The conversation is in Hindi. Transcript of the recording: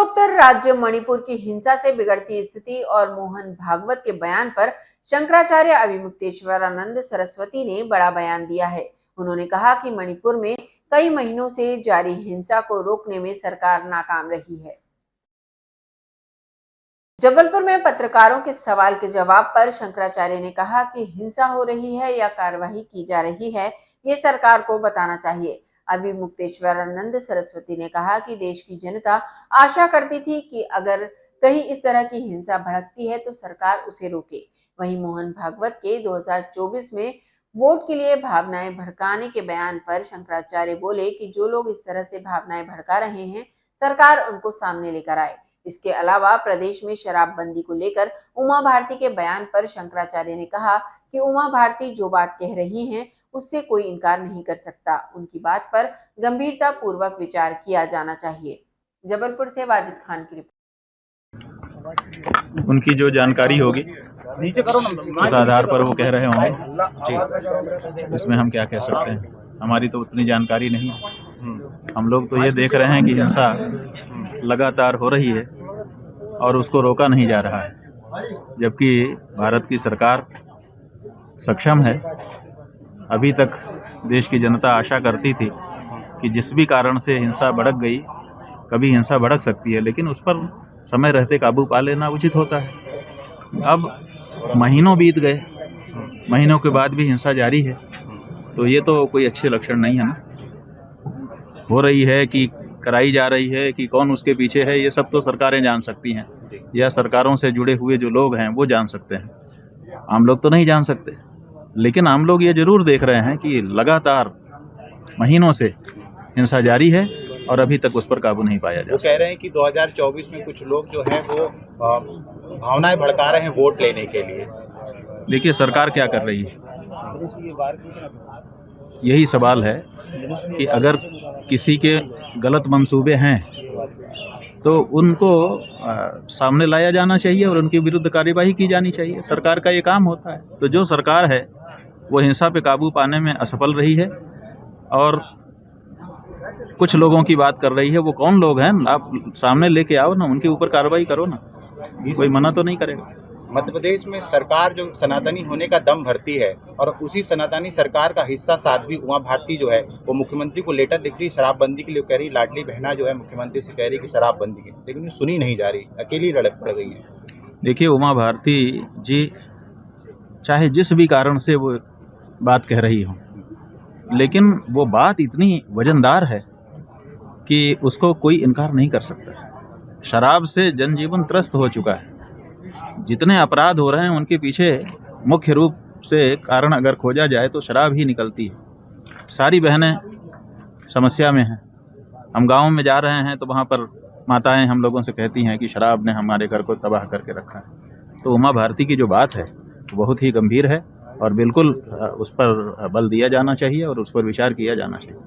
पूर्वोत्तर राज्य मणिपुर की हिंसा से बिगड़ती स्थिति और मोहन भागवत के बयान पर शंकराचार्य अभिमुक्तेश्वरानंद सरस्वती ने बड़ा बयान दिया है। उन्होंने कहा कि मणिपुर में कई महीनों से जारी हिंसा को रोकने में सरकार नाकाम रही है। जबलपुर में पत्रकारों के सवाल के जवाब पर शंकराचार्य ने कहा कि हिंसा हो रही है या कार्रवाई की जा रही है, ये सरकार को बताना चाहिए। अभिमुक्तेश्वरानंद सरस्वती ने कहा कि देश की जनता आशा करती थी कि अगर कहीं इस तरह की हिंसा भड़कती है तो सरकार उसे रोके। वहीं मोहन भागवत के 2024 में वोट के लिए भावनाएं भड़काने के बयान पर शंकराचार्य बोले कि जो लोग इस तरह से भावनाएं भड़का रहे हैं, सरकार उनको सामने लेकर आए। इसके अलावा प्रदेश में शराबबंदी को लेकर उमा भारती के बयान पर शंकराचार्य ने कहा कि उमा भारती जो बात कह रही हैं, उससे कोई इनकार नहीं कर सकता। उनकी बात पर गंभीरता पूर्वक विचार किया जाना चाहिए। जबलपुर से वाजिद खान की रिपोर्ट। उनकी जो जानकारी होगी उस आधार पर वो कह रहे होंगे जी, इसमें हम क्या कह सकते हैं, हमारी तो उतनी जानकारी नहीं है। हम लोग तो ये देख रहे हैं कि हिंसा लगातार हो रही है और उसको रोका नहीं जा रहा है, जबकि भारत की सरकार सक्षम है। अभी तक देश की जनता आशा करती थी कि जिस भी कारण से हिंसा भड़क गई, कभी हिंसा भड़क सकती है, लेकिन उस पर समय रहते काबू पा लेना उचित होता है। अब महीनों बीत गए, महीनों के बाद भी हिंसा जारी है, तो ये तो कोई अच्छे लक्षण नहीं है ना। हो रही है कि कराई जा रही है कि कौन उसके पीछे है, ये सब तो सरकारें जान सकती हैं, या सरकारों से जुड़े हुए जो लोग हैं वो जान सकते हैं। आम लोग तो नहीं जान सकते, लेकिन आम लोग ये जरूर देख रहे हैं कि लगातार महीनों से हिंसा जारी है और अभी तक उस पर काबू नहीं पाया जा सकता। वो कह रहे हैं कि 2024 में कुछ लोग जो है वो भावनाएं भड़का रहे हैं वोट लेने के लिए। देखिए, सरकार क्या कर रही है, यही सवाल है कि अगर किसी के गलत मंसूबे हैं तो उनको सामने लाया जाना चाहिए और उनके विरुद्ध कार्यवाही की जानी चाहिए। सरकार का ये काम होता है। तो जो सरकार है वो हिंसा पे काबू पाने में असफल रही है और कुछ लोगों की बात कर रही है। वो कौन लोग हैं, आप सामने लेके आओ ना, उनके ऊपर कार्रवाई करो ना, कोई मना तो नहीं करेगा। मध्य प्रदेश में सरकार जो सनातनी होने का दम भरती है और उसी सनातनी सरकार का हिस्सा साध्वी उमा भारती जो है वो मुख्यमंत्री को लेटर लिख रही शराबबंदी के लिए, कह रही लाडली बहना जो है मुख्यमंत्री से कह रही कि शराबबंदी की, लेकिन सुनी नहीं जा रही, अकेली लड़क पड़ गई है। देखिए, उमा भारती जी चाहे जिस भी कारण से वो बात कह रही हो, लेकिन वो बात इतनी वजनदार है कि उसको कोई इनकार नहीं कर सकता। शराब से जनजीवन त्रस्त हो चुका है। जितने अपराध हो रहे हैं उनके पीछे मुख्य रूप से कारण अगर खोजा जाए तो शराब ही निकलती है। सारी बहनें समस्या में हैं। हम गाँव में जा रहे हैं तो वहाँ पर माताएं हम लोगों से कहती हैं कि शराब ने हमारे घर को तबाह करके रखा है। तो उमा भारती की जो बात है वो बहुत ही गंभीर है और बिल्कुल उस पर बल दिया जाना चाहिए और उस पर विचार किया जाना चाहिए।